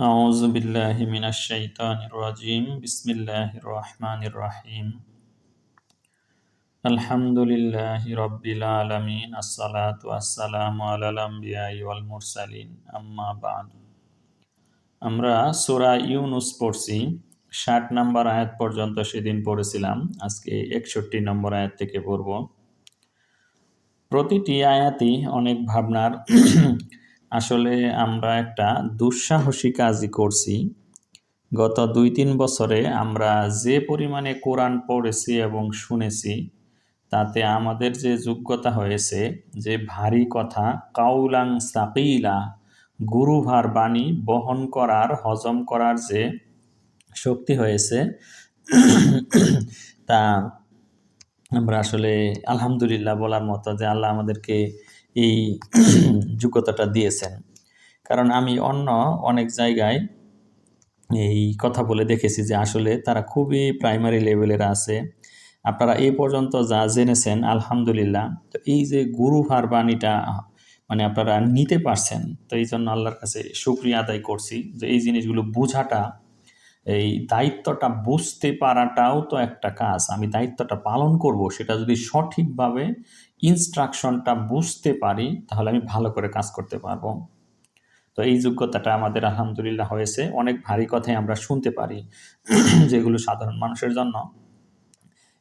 أعوذ بالله من الشيطان الرجيم بسم الله الرحمن الرحيم الحمد لله رب العالمين الصلاة والسلام على الأنبياء والمرسلين أما بعد আমরা সূরা ইউনুস পড়ছি ৬০ নম্বর আয়াত পর্যন্ত সেদিন পড়েছিলাম। আজকে ৬১ নম্বর আয়াত থেকে পড়ব। প্রতিটি আয়াতই অনেক ভাবনার। আসলে আমরা একটা দুঃসাহসী কাজই করছি। গত ২-৩ বছরে আমরা যে পরিমাণে কোরআন পড়েছি এবং শুনেছি, তাতে আমাদের যে যোগ্যতা হয়েছে, যে ভারী কথা কাউলাং সাকিলা, গুরুভার বাণী বহন করার, হজম করার যে শক্তি হয়েছে, তা আমরা আসলে আলহামদুলিল্লাহ বলার মতো যে আল্লাহ আমাদেরকে এই যোগ্যতাটা দিয়েছেন। কারণ আমি অনেক জায়গায় এই কথা বলে দেখেছি যে আসলে তারা খুবই প্রাইমারি লেভেলের আছে। আপনারা এই পর্যন্ত যা জেনেছেন আলহামদুলিল্লাহ। তো এই যে গুরুভার বাণীটা মানে আপনারা নিতে পারছেন, তো এই জন্য আল্লাহর কাছে শুকরিয়া আদায় করছি যে এই জিনিসগুলো বোঝাটা, এই দায়িত্বটা বুঝতে পারাটাও তো একটা কাজ। আমি দায়িত্বটা পালন করব, সেটা যদি সঠিকভাবে ইনস্ট্রাকশনটা বুঝতে পারি, তাহলে আমি ভালো করে কাজ করতে পারবো। তো এই যোগ্যতাটা আমাদের আলহামদুলিল্লাহ হয়েছে। অনেক ভারী কথাই আমরা শুনতে পারি, যেগুলো সাধারণ মানুষের জন্য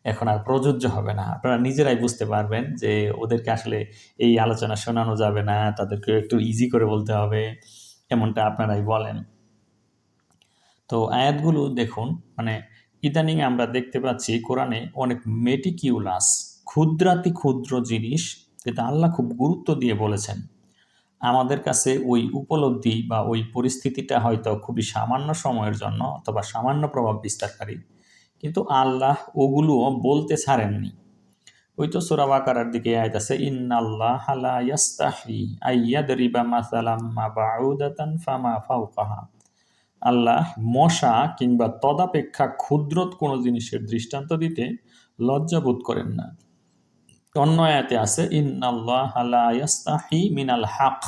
এখন আর প্রযোজ্য হবে না। আপনারা নিজেরাই বুঝতে পারবেন যে ওদেরকে আসলে এই আলোচনা শোনানো যাবে না, তাদেরকে একটু ইজি করে বলতে হবে, এমনটা আপনারাই বলেন। তো আয়াতগুলো দেখুন, মানে ইদানিং আমরা দেখতে পাচ্ছি কোরআনে অনেক মেটিকিউলাস, ক্ষুদ্রাতি ক্ষুদ্র জিনিস যেটা আল্লাহ খুব গুরুত্ব দিয়ে বলেছেন। আমাদের কাছে ওই উপলব্ধি বা ওই পরিস্থিতিটা হয়তো খুবই সামান্য সময়ের জন্য অথবা সামান্য প্রভাব বিস্তারকারী, কিন্তু আল্লাহ ওগুলোও বলতে ছাড়েননি। ওই তো সূরা বাকারার দিকে আয়াত আছে, ইন্নাল্লাহা লা ইয়াস্তাহি আইয়াদরিবা মাসালাম মা বাউদাতান ফামা ফাওকাহা। আল্লাহ মশা কিংবা তদাপেক্ষা ক্ষুদ্র কোনো জিনিসের দৃষ্টান্ত দিতে লজ্জাবোধ করেন না। অন্য আয়াতে আছে, ইন্নাল্লাহা লা ইয়াস্তাহি মিনাল হক।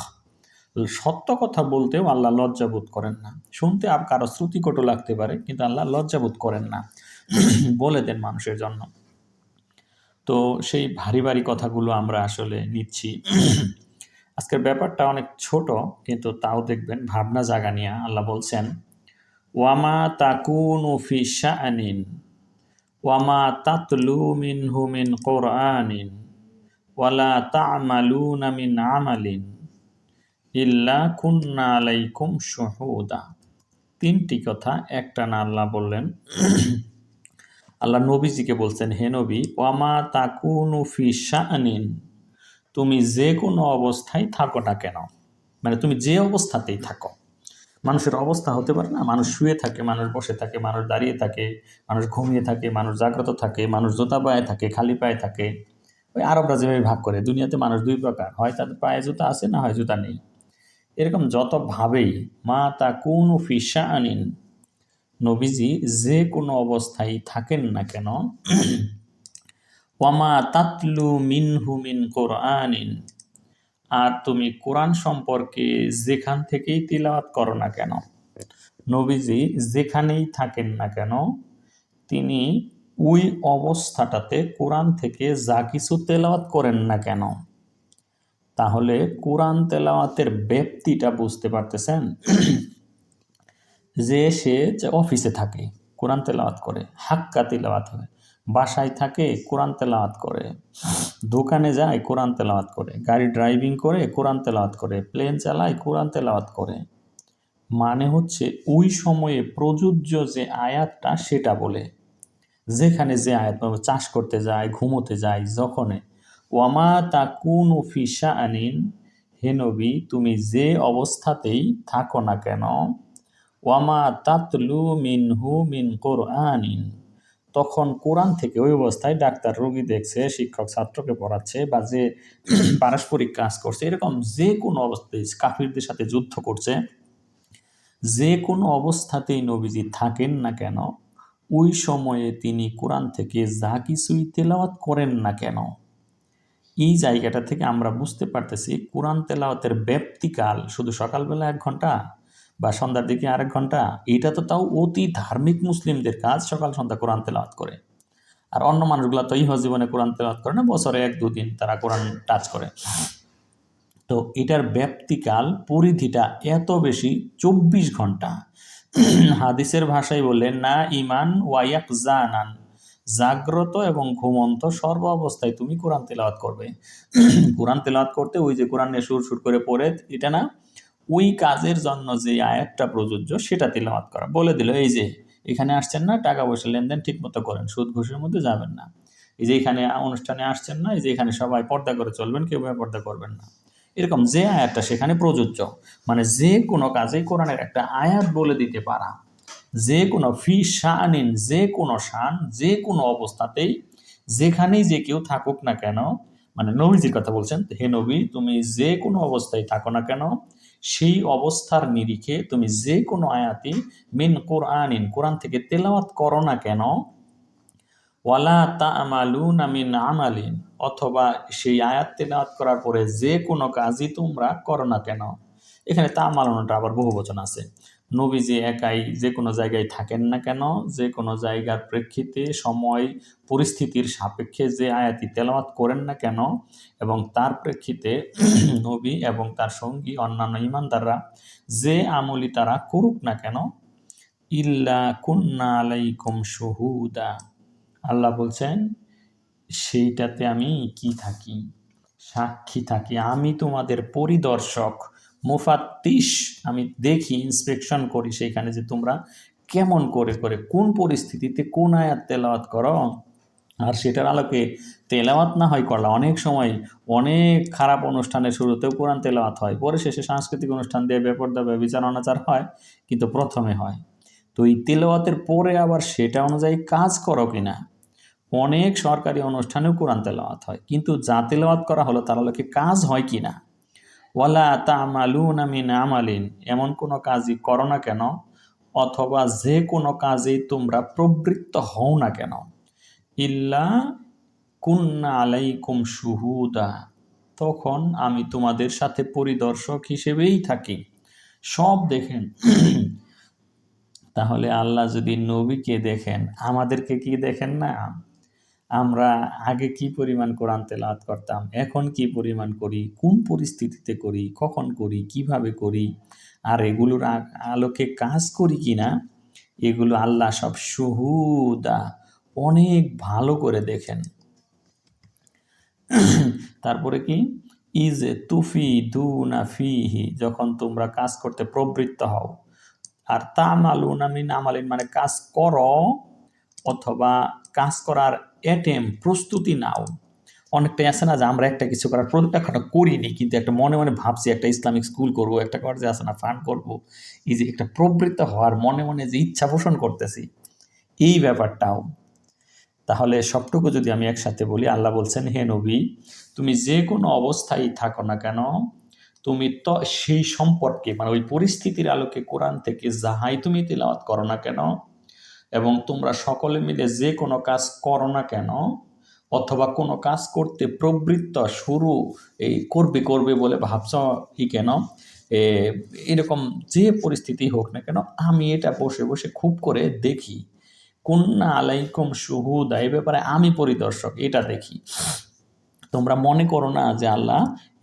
সত্য কথা বলতেও আল্লাহ লজ্জাবোধ করেন না। শুনতে কারো শ্রুতিকটু লাগতে পারে, কিন্তু আল্লাহ লজ্জাবোধ করেন না, বলে দেন মানুষের জন্য। তো সেই ভারী ভারী কথাগুলো আমরা আসলে নিচ্ছি। আজকের ব্যাপারটা অনেক ছোট, কিন্তু তাও দেখবেন ভাবনা জাগা নিয়ে। আল্লাহ বলছেন, ওয়ামা তাকুনু ফি শাআনিন ওয়ামা তাতলু মিনহু মিন কুরআনিন ওয়ালা তা'মালুনা মিন আমালিন ইল্লা কুন্না আলাইকুম শুহুদা। 3টি কথা একটানা আল্লাহ বললেন। আল্লাহ নবীজিকে বলছেন, হে নবী, ওয়ামা তাকুনু ফি শাআনিন, তুমি যে কোনো অবস্থায় থাকো না কেন, মানে তুমি যে অবস্থাতেই থাকো। মানুষের অবস্থা হতে পারে না, মানুষ শুয়ে থাকে, মানুষ বসে থাকে, মানুষ দাঁড়িয়ে থাকে, মানুষ ঘুমিয়ে থাকে, মানুষ জাগ্রত থাকে, মানুষ জুতা পায়ে থাকে, খালি পায়ে থাকে। ওই আরবরা যেভাবে ভাগ করে, দুনিয়াতে মানুষ 2 প্রকার, হয় তাদের পায়ে জুতা আছে, না হয় জুতা নেই। এরকম যত ভাবেই মা তাকুনু ফি শাআনিন, নবীজি যে কোনো অবস্থায় থাকেন না কেন, ওয়ামা তাতলু মিনহু মিন কুরআনিন, আর তুমি কোরআন সম্পর্কে যেখান থেকেই তিলাওয়াত করো না কেন, নবীজি যেখানেই থাকেন না কেন, তিনি ওই অবস্থাটাতে কোরআন থেকে যা কিছু তেলাওয়াত করেন না কেন, তাহলে কোরআন তেলাওয়াতের ব্যাপ্তিটা বুঝতে পারতেছেন? যে সে অফিসে থাকে কোরআন তেলাওয়াত করে, হাক্কা তেলাওয়াত হয়, বাসায় থাকে কোরআন তেলাওয়াত করে, দোকানে যায় কোরআন তেলাওয়াত করে, গাড়ি ড্রাইভিং করে কোরআন তেলাওয়াত করে, প্লেন চালায় কোরআন তেলাওয়াত করে। মানে হচ্ছে ওই সময়ে প্রযোজ্য যে আয়াতটা সেটা বলে, যেখানে যে আয়াত, চাষ করতে যায়, ঘুমোতে যায়, যখনে। ওয়ামা তাকুনু ফি শাআনিন, হে নবী, তুমি যে অবস্থাতেই থাকো না কেন, ওয়ামা তাতলু মিনহু মিন কুরআনিন, তখন কোরআন থেকে, ওই অবস্থায় ডাক্তার রোগী দেখছে, শিক্ষক ছাত্রকে পড়াচ্ছে, বা যে পারস্পরিক কাজ করছে, এরকম যে কোনো অবস্থায় কাফিরদের সাথে যুদ্ধ করছে, যে কোনো অবস্থাতেই নবীজি থাকেন না কেন, ওই সময়ে তিনি কোরআন থেকে যা কিছুই তেলাওয়াত করেন না কেন, এই জায়গাটা থেকে আমরা বুঝতে পারতেছি কোরআন তেলাওয়াতের ব্যাপ্তিকাল শুধু সকালবেলা 1 ঘন্টা বা সন্ধ্যার দিকে আরেক ঘন্টা, এটা তো তাও অতি ধার্মিক মুসলিমদের কাজ, সকাল সন্ধ্যা কোরআন তেলাওয়াত করে। আর অন্য মানুষগুলো তো ইহ জীবনে কোরআন তেলাওয়াত করে না, বছরে 1-2 দিন তারা কোরআন টাচ করে। তো এটার ব্যাপ্তিকাল পরিধিটা এত বেশি, 24 ঘন্টা। হাদিসের ভাষায় বললে না ইমান ওয়াইয়াক জানান, জাগ্রত এবং ঘুমন্ত সর্ব অবস্থায় তুমি কোরআন তেলাওয়াত করবে। কোরআন তেলাওয়াত করতে ওই যে কোরআন সুর সুর করে পড়ে এটা না, ওই কাজের জন্য যে আয়াতটা প্রযোজ্য সেটা তেলাওয়াত করা। বলে দিল এই যে এখানে আসছেন না, টাকা পয়সা লেনদেন ঠিক মতো করেন, সুদ ঘুষের মধ্যে যাবেন না। এই যে এখানে অনুষ্ঠানে আসছেন না, এই যে এখানে সবাই পর্দা করে চলবেন, কেউ পর্দা করবেন না। এরকম যে আয়াতটা সেখানে প্রযোজ্য, মানে যে কোনো কাজেই কোরআনের একটা আয়াত বলে দিতে পারা, যে কোনো ফি শানিন, যে কোনো শান, যে কোনো অবস্থাতেই যেখানেই যে কেউ থাকুক না কেন, মানে নবীজির কথা বলছেন, হে নবী তুমি যে কোনো অবস্থায় থাকো না কেন, সেই অবস্থার নিরিখে তুমি যে কোনো আয়াতি মিন কোরআনিন, কোরআন থেকে তেলাওয়াত করো না কেন, ওয়ালা তা'মালুনা মিন আমালিন, অথবা সেই আয়াত তেলাওয়াত করার পরে যে কোনো কাজই তোমরা করো না কেন। এখানে তা'মালুনটা আবার বহুবচন আছে। নবীজি একাই যে কোনো জায়গায় থাকেন না কেন, যে কোনো জায়গার প্রেক্ষিতে সময় পরিস্থিতির সাপেক্ষে যে আয়াতি তেলাওয়াত করেন না কেন, এবং তার প্রেক্ষিতে নবী এবং তার সঙ্গী অন্যান্য ঈমানদাররা যে আমলই তারা করুক না কেন, ইল্লা কুন্না আলাইকুম শুহুদা, আল্লাহ বলছেন সেইটাতে আমি কি থাকি, সাক্ষী থাকি, আমি তোমাদের পরিদর্শক, মুফাত্তিশ, আমি দেখি, ইন্সপেকশন করি সেইখানে যে তোমরা কেমন করে করে কোন পরিস্থিতিতে কোন আয়াত তেলাওয়াত করো। আর সেটার আলোকে তেলাওয়াত না হয় করলা, অনেক সময় অনেক খারাপ অনুষ্ঠানের শুরুতেও কোরআন তেলাওয়াত হয়, পরে শেষে সাংস্কৃতিক অনুষ্ঠান দিয়ে বেপরদা ব্যভিচার অনাচার হয়, কিন্তু প্রথমে হয়। তো এই তেলাওয়াতের পরে আবার সেটা অনুযায়ী কাজ করো কিনা। অনেক সরকারি অনুষ্ঠানেও কোরআন তেলাওয়াত হয়, কিন্তু যা তেলাওয়াত করা হলো তার আলোকে কাজ হয় কিনা। ওয়ালা তা'মালুনা মিন আমালিন, এমন কোনো কাজই করো না কেন, অথবা যে কোনো কাজেই তোমরা প্রবৃত্ত হও না কেন, ইল্লা কুন্না আলাইকুম শুহুদা, তখন আমি তোমাদের সাথে পরিদর্শক হিসেবেই থাকি, সব দেখেন। তাহলে আল্লাহ যদি নবীকে দেখেন, আমাদেরকে কি দেখেন না? আমরা আগে কি পরিমাণ কোরআন তেলাওয়াত করতাম, এখন কি পরিমাণ করি, কোন পরিস্থিতিতে করি, কখন করি, কিভাবে করি, আর এগুলোর আলোকে কাজ করি কিনা, এগুলো আল্লাহ সব শুহুদা, অনেক ভালো করে দেখেন। তারপরে কি, ইজ তুফি দুনা ফিহি, যখন তোমরা কাজ করতে প্রবৃত্ত হও। আর তা'মালুনা মিন আমালিন মানে কাজ করো, অথবা কাজ করার প্রস্তুতি নাও। অনেকটাই আছে না যে আমরা একটা কিছু করার একটা করিনি, কিন্তু একটা মনে মনে ভাবছি একটা ইসলামিক স্কুল করব, একটা কাজে আছে না ফান্ড করব, এই যে একটা প্রবৃত্ত হওয়ার মনে মনে যে ইচ্ছা পোষণ করতেছি, এই ব্যাপারটাও। তাহলে সবটুকু যদি আমি একসাথে বলি, আল্লাহ বলছেন হে নবী তুমি যে কোনো অবস্থায় থাকো না কেন, তুমি তো সেই সম্পর্কে মানে ওই পরিস্থিতির আলোকে কোরআন থেকে যাহাই তুমি তিলাওয়াত করো না কেন, এবং তোমরা সকলে মিলে যে কোনো কাজ করো না কেন, অথবা কোনো কাজ করতে প্রবৃত্ত শুরু এই করবে করবে বলে ভাবছ কি কেন, এরকম যে পরিস্থিতি হোক না কেন, আমি এটা বসে বসে খুব করে দেখি। কুন্না আলাইকুম শুহুদা, এই ব্যাপারে আমি পরিদর্শক, এটা দেখি। তোমরা মনে করো না যে আল্লাহ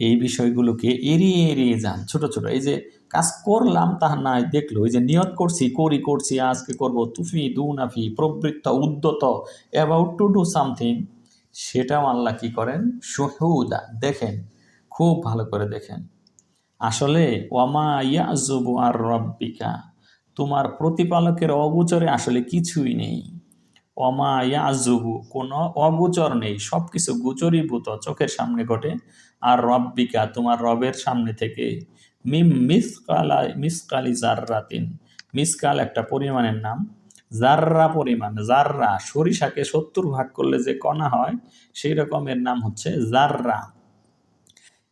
এই বিষয়গুলোকে এড়িয়ে এড়িয়ে যান, ছোট ছোট এই যে কাজ করলাম তাহা নাই দেখলো, ওই যে নিয়ত করছি করছি আজকে করব, তুফি দুনাফি প্রবৃত্ত উদ্যত, অ্যাবাউট টু ডু সামথিং, সেটাও আল্লাহ কি করেন, শুহুদা দেখেন, খুব ভালো করে দেখেন। আসলে ওয়ামা ইয়াজুবু আর রব্বিকা, তোমার প্রতিপালকের অগোচরে আসলে কিছুই নেই। ওয়ামা ইয়াজুবু, কোনো অগোচর নেই, সব কিছু গোচরীভূত, চোখের সামনে ঘটে। আর রব্বিকা, তোমার রবের সামনে থেকে, মিম মিসকালি জাররাতিন, মিসকাল একটা পরিমাণের নাম, জাররা পরিমাণ, জাররা সরিষাকে 70 ভাগ করলে যে কণা হয় সেই রকমের নাম হচ্ছে জাররা।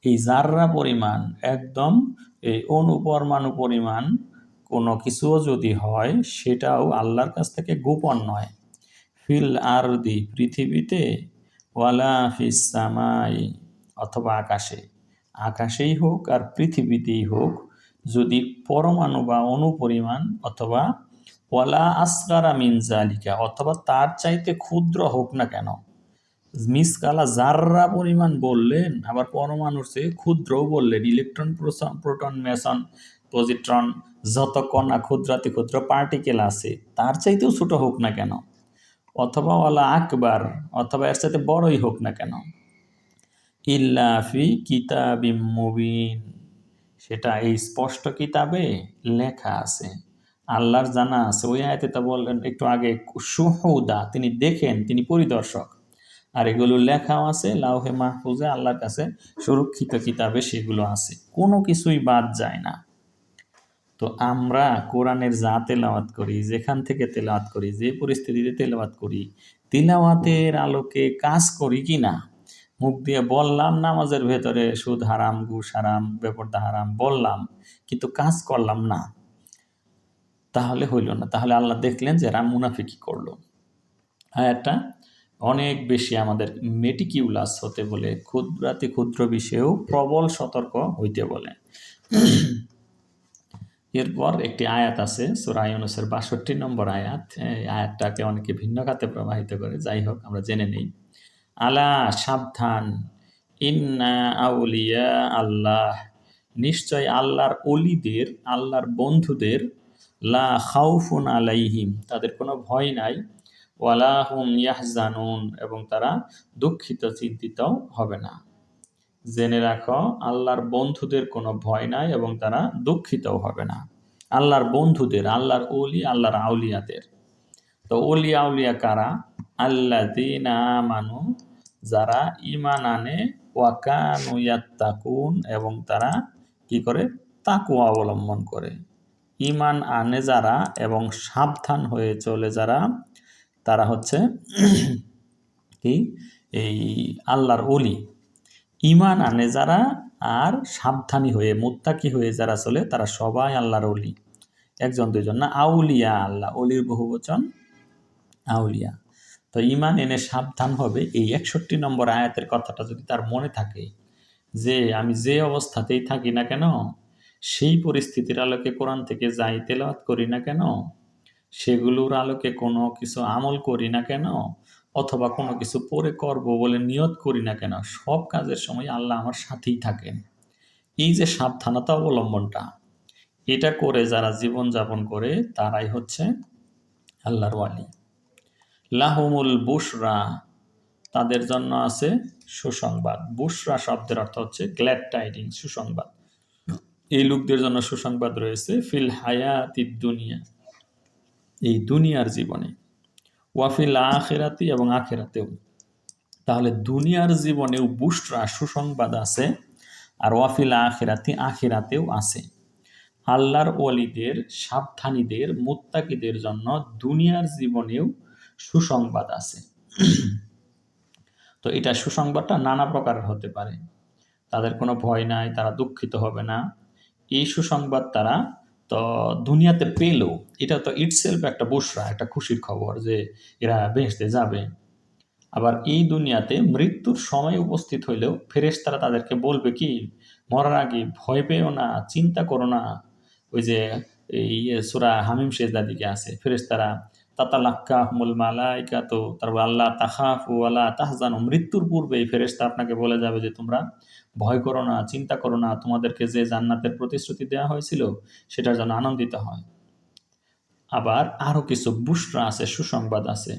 এই জাররা পরিমাণ একদম এই অনুপরমাণু পরিমাণ কোনো কিছুও যদি হয়, সেটাও আল্লাহর কাছ থেকে গোপন নয়। ফিল আরদি, পৃথিবীতে, ওয়ালা ফিস সামাই, অথবা আকাশে, আকাশেই হোক আর পৃথিবীতেই হোক, যদি পরমাণু বা অনুপরিমাণ অথবা ওয়ালা আসগারা মিন জালিকা অথবা তার চাইতে ক্ষুদ্র হোক না কেন, মিসকালা জাররা পরিমাণ বললেন, আবার পরমাণুর চেয়ে ক্ষুদ্রও বললেন, ইলেকট্রন প্রোটন মেসন পজিট্রন যত কণা ক্ষুদ্রাতি ক্ষুদ্র পার্টিকেল আছে তার চাইতেও ছোট হোক না কেন, অথবা ওয়ালা আকবার অথবা এর সাথে বড়ই হোক না কেন, ইল্লা ফি কিতাবিম মুবিন সেটা এই স্পষ্ট কিতাবে লেখা আছে, আল্লাহর জানা আছে। ওই আয়াতে তো বললেন একটু আগে শুহুদা, তিনি দেখেন, তিনি পরিদর্শক। আর এগুলো লেখাও আছে লাউহে মাহফুজে, আল্লাহর কাছে সুরক্ষিত কিতাবে সেগুলো আছে, কোনো কিছুই বাদ যায় না। তো আমরা কোরআনের যা তেলাওয়াত করি, যেখান থেকে তেলাওয়াত করি, যে পরিস্থিতিতে তেলাওয়াত করি, তিলাওয়াতের আলোকে কাজ করি কি না? মুখ দিয়ে বললাম নামাজের ভেতরে সুদ হারাম, ঘুষ হারাম, বেপরদা হারাম বললাম, কিন্তু কাজ করলাম না, তাহলে হইল না। তাহলে আল্লাহ দেখলেন যে এরা মুনাফিকি করলো। আয়াতটা অনেক বেশি আমাদের মেটিকিউলাস হতে বলে, ক্ষুদ্রাতি ক্ষুদ্র বিষয়েও প্রবল সতর্ক হইতে বলে। এরপর একটি আয়াত আছে সূরা ইউনূসের ৬২ নম্বর আয়াত। এই আয়াতটাকে অনেকে ভিন্ন খাতে প্রবাহিত করে, যাই হোক আমরা জেনে নেই। আলা সাবধান, ইন্না আউলিয়া আল্লাহ নিশ্চয় আল্লাহর অলিদের, আল্লাহর বন্ধুদের, লা খাউফুন আলাইহিম তাদের কোনো ভয় নাই, ওয়ালা হুম ইয়াহজানুন এবং তারা দুঃখিত চিন্তিত হবে না। জেনে রাখো আল্লাহর বন্ধুদের কোনো ভয় নাই এবং তারা দুঃখিতও হবে না। আল্লাহর বন্ধুদের, আল্লাহর ওলি, আল্লাহর আউলিয়াদের। তো ওলি আউলিয়া কারা? আল্লাযীনা আমানু যারা ঈমান আনে, ওয়া কানু ইয়াত্তাকুন এবং তারা কি করে? তাকওয়া অবলম্বন করে। ঈমান আনে যারা এবং সাবধান হয়ে চলে যারা, তারা হচ্ছে কি এই আল্লাহর ওলি। ঈমান আনে যারা আর সাবধানী হয়ে মুত্তাকি হয়ে যারা চলে, তারা সবাই আল্লাহর ওলি। একজন দুইজন না, আউলিয়া আল্লাহ, অলির বহুবচন আউলিয়া। তো ঈমান এনে সাবধান হবে, এই ৬১ নম্বর আয়াতের কথাটা যদি তার মনে থাকে, যে আমি যে অবস্থাতেই থাকি না কেন, সেই পরিস্থিতির আলোকে কোরআন থেকে যাই তেলাওয়াত করি না কেন, সেগুলোর আলোকে কোনো কিছু আমল করি না কেন, অথবা কোনো কিছু পরে করব বলে নিয়ত করি না কেন, সব কাজের সময় আল্লাহ আমার সাথেই থাকেন। এই যে সাবধানতা অবলম্বনটা, এটা করে যারা জীবনযাপন করে তারাই হচ্ছে আল্লাহর ওয়ালি। লাহুমুল বুশরা তাদের জন্য আছে সুসংবাদ। বুশরা শব্দের অর্থ হচ্ছে গ্ল্যাড টাইডিং, সুসংবাদ। এই লোকদের জন্য সুসংবাদ রয়েছে ফিল হায়াতিদ দুনিয়া এই দুনিয়ার জীবনে, ওয়াফিল আখিরাতি এবং আখিরাতেও। তাহলে দুনিয়ার জীবনেও বুশরা সুসংবাদ আছে, আর ওয়াফিল আখিরাতি আখিরাতেও আছে। আল্লাহর ওয়ালিদের, সাবধানীদের, মুত্তাকিদের জন্য দুনিয়ার জীবনেও সুসংবাদ আছে। তো এটা সুসংবাদটা নানা প্রকারের হতে পারে। তাদের কোনো ভয় নাই, তারা দুঃখিত হবে না, এই সুসংবাদ তারা তো দুনিয়াতে পেল। এটা তো ইটসেলফ একটা বুশরা, একটা খুশির খবর যে এরা বেহেশতে যাবে। আবার এই দুনিয়াতে মৃত্যুর সময় উপস্থিত হইলেও ফেরেশতারা তাদেরকে বলবে কি, মরার আগে ভয় পেও না, চিন্তা করো না। ওই যে এই সূরা হামিম সেজদার দিকে আছে, ফেরেশতারা তাতালাক্কাহুমুল মালাইকাতু, তারপর আল্লাহ তাখাফু ওয়ালা তাহজানু, মৃত্যুর পূর্বে এই ফেরেশতা আপনাকে বলে যাবে যে তোমরা ভয় করো না, চিন্তা করো না, তোমাদেরকে যে জান্নাতের প্রতিশ্রুতি দেওয়া হয়েছিল সেটার জন্য আনন্দিত হয়। আবার আরো কিছু বুশরা আছে, সুসংবাদ আছে,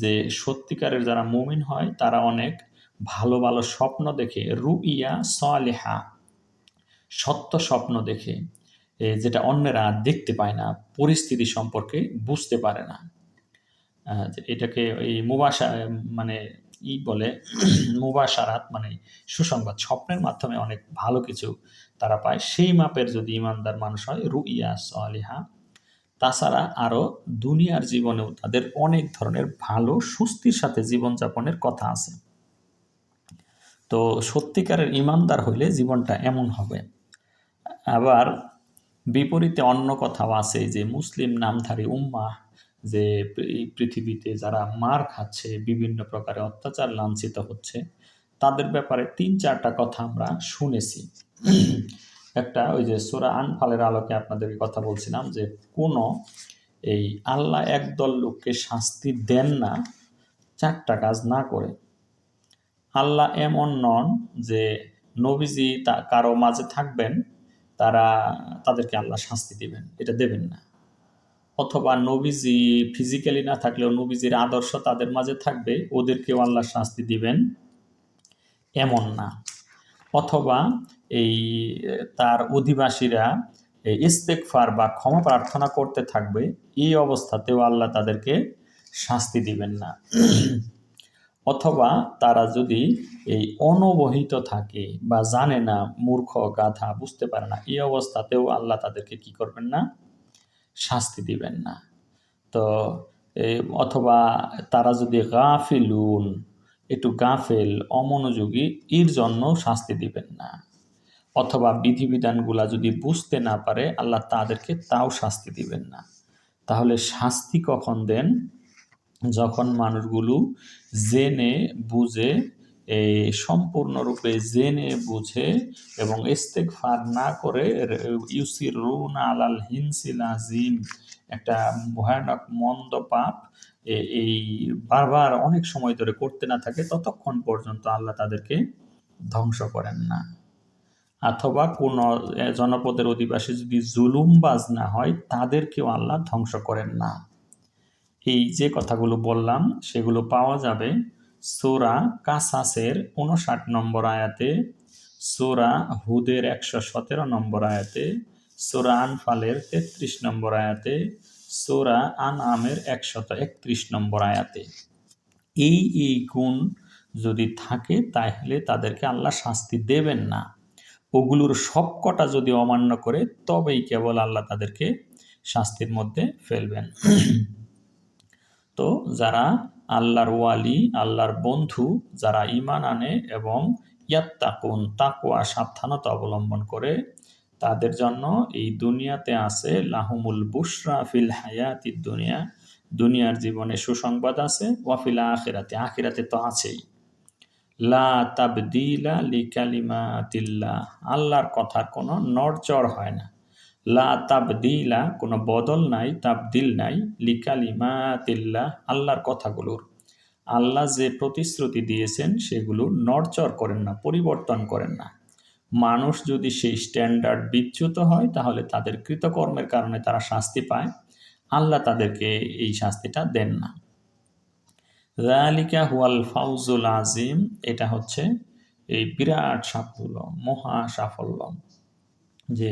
যে সত্যিকারের যারা মুমিন হয় তারা অনেক ভালো ভালো স্বপ্ন দেখে, রুইয়া সালেহা, সত্য স্বপ্ন দেখে, যেটা অন্যেরা দেখতে পায় না, পরিস্থিতি সম্পর্কে বুঝতে পারে না। এটাকে এই মানে বলে মুবাশারাত, মানে সুসংবাদ, স্বপ্নের মাধ্যমে অনেক ভালো কিছু তারা পায়। সেই মাপের যদি ইমানদার মানুষ হয়, রুইয়া সালেহা। তাছাড়া আরও দুনিয়ার জীবনেও তাদের অনেক ধরনের ভালো স্বস্তির সাথে জীবনযাপনের কথা আছে। তো সত্যিকারের ইমানদার হইলে জীবনটা এমন হবে। আবার বিপরীতে অন্য কথাও আছে, যে মুসলিম নামধারী উম্মাহ, যে এই পৃথিবীতে যারা মার খাচ্ছে, বিভিন্ন প্রকারে অত্যাচার লাঞ্ছিত হচ্ছে, তাদের ব্যাপারে ৩-৪টা কথা আমরা শুনেছি। একটা ওই যে সূরা আনফালের আলোকে আপনাদেরকে কথা বলছিলাম যে কোনো এই আল্লাহ একদল লোককে শাস্তি দেন না 4টা কাজ না করে। আল্লাহ এমন নন যে নবীজি কারো মাঝে থাকবেন, তাদেরকে আল্লাহ শাস্তি দিবেন, এটা দেবেন না। অথবা নবীজি ফিজিক্যালি না থাকলেও নবীজির আদর্শ তাদের মাঝে থাকবে, ওদেরকেও আল্লাহ শাস্তি দিবেন এমন না। অথবা এই তার অধিবাসীরা ইস্তেগফার বা ক্ষমা প্রার্থনা করতে থাকবে, এই অবস্থাতেও আল্লাহ তাদেরকে শাস্তি দিবেন না। অথবা তারা যদি এই অনবহিত থাকে বা জানে না, মূর্খ গাধা, বুঝতে পারে না, এই অবস্থাতেও আল্লাহ তাদেরকে কি করবেন না, শাস্তি দিবেন না। তো অথবা তারা যদি গাফিলুন, একটু গাফেল, অমনোযোগী, এর জন্য শাস্তি দিবেন না। অথবা বিধিবিধানগুলা যদি বুঝতে না পারে, আল্লাহ তাদেরকে তাও শাস্তি দিবেন না। তাহলে শাস্তি কখন দেন? যখন মানুষগুলো জেনে বুঝে, সম্পূর্ণরূপে জেনে বুঝে এবং ইস্তেগফার না করে ইউসিরুনা আলাল হিনসিল আজিম, একটা ভয়ানক মন্দ পাপ এই বারবার অনেক সময় ধরে করতে না থাকে, ততক্ষণ পর্যন্ত আল্লাহ তাদেরকে ধ্বংস করেন না। অথবা কোন জনপদের অধিবাসী যদি জুলুমবাজ না হয়, তাদেরকেও আল্লাহ ধ্বংস করেন না। এই যে কথাগুলো বললাম সেগুলো পাওয়া যাবে সূরা কাসাসের ৫৯ নম্বর আয়াতে, সূরা হুদের ১১৭ নম্বর আয়াতে, সূরা আনফালের ৩৩ নম্বর আয়াতে, সূরা আনআমের ১৩১ নম্বর আয়াতে। এই গুণ যদি থাকে তাহলে তাদেরকে আল্লাহ শাস্তি দেবেন না। ওগুলোর সবকটা যদি অমান্য করে, তবেই কেবল আল্লাহ তাদেরকে শাস্তির মধ্যে ফেলবেন। তো যারা আল্লাহর ওয়ালি, আল্লাহর বন্ধু, যারা ঈমান আনে এবং ইয়াত্তাকুন, তাকওয়া, সাবধানতা অবলম্বন করে, তাদের জন্য এই দুনিয়াতে আছে লাহুমুল বুশরা ফিল হায়াতিদ দুনিয়া, দুনিয়ার জীবনে সুসংবাদ আছে, ওয়া ফিল আখিরাতে, আখিরাতে তো আছেই। লা তাবদিলা লিকালিমাতিল্লাহ, আল্লাহর কথার কোনো নড়চড় হয় না। লা তাবদিলা, কোনো বদল নাই, তাবদিল নাই, লিকালিমাতিল্লাহ, আল্লাহর কথাগুলোর। আল্লাহ যে প্রতিশ্রুতি দিয়েছেন সেগুলো নড়চড় করেন না, পরিবর্তন করেন না। মানুষ যদি সেই স্ট্যান্ডার্ড বিচ্যুত হয়, তাহলে তাদের কৃতকর্মের কারণে তারা শাস্তি পায়, আল্লাহ তাদেরকে এই শাস্তিটা দেন না। যালিকা হুয়াল ফাউজুল আজিম, এটা হচ্ছে এই বিরাট সাফল্য, মহা সাফল্য। যে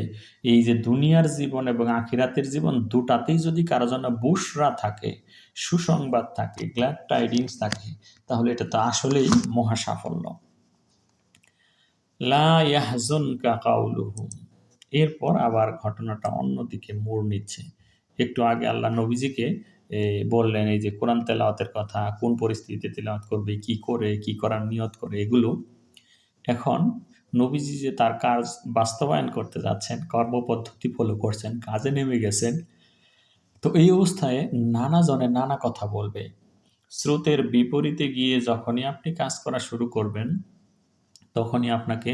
এই যে দুনিয়ার জীবন এবং আখিরাতের জীবন, দুটাতেই যদি কারো জন্য বুশরা থাকে, সুসংবাদ থাকে, গ্ল্যাড টাইডিংস থাকে, তাহলে এটা তো আসলেই মহা সাফল্য। লা ইয়াহজুনকা কাউলুহুম, এরপর আবার ঘটনাটা অন্যদিকে মোড় নিচ্ছে। একটু আগে আল্লাহ নবীজিকে বললেন এই যে কোরআন তেলাওয়াতের কথা, কোন পরিস্থিতিতে তেলাওয়াত করবে, কি করে, কি করার নিয়ত করে, এগুলো। এখন নবীজি যে তার কাজ বাস্তবায়ন করতে যাচ্ছেন, কর্মপদ্ধতি ফলো করছেন, কাজে নেমে গেছেন, তো এই অবস্থায় নানা জনে নানা কথা বলবে। স্রোতের বিপরীতে গিয়ে যখনই আপনি কাজ করা শুরু করবেন, তখনই আপনাকে